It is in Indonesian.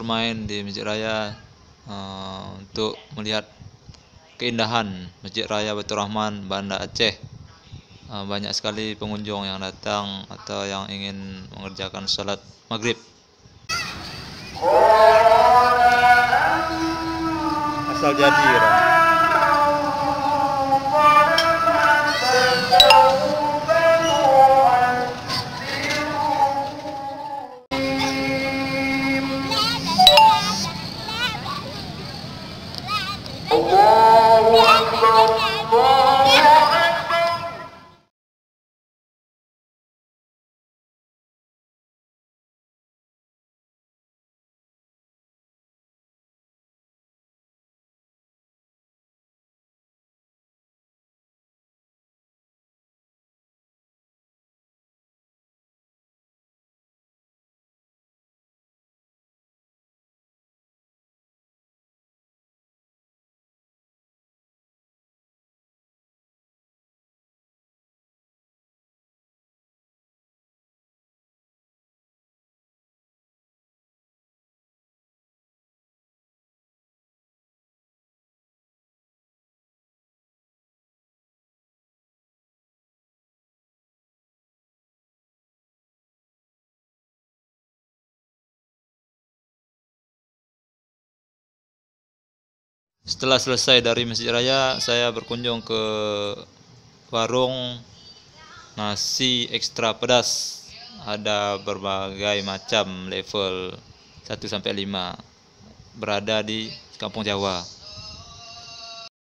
bermain di Masjid Raya untuk melihat keindahan Masjid Raya Baitur Rahman, Banda Aceh. Banyak sekali pengunjung yang datang atau yang ingin mengerjakan sholat maghrib. Asal jadi orang. Setelah selesai dari Masjid Raya, saya berkunjung ke warung nasi ekstra pedas. Ada berbagai macam level 1 sampai 5. Berada di Kampung Jawa.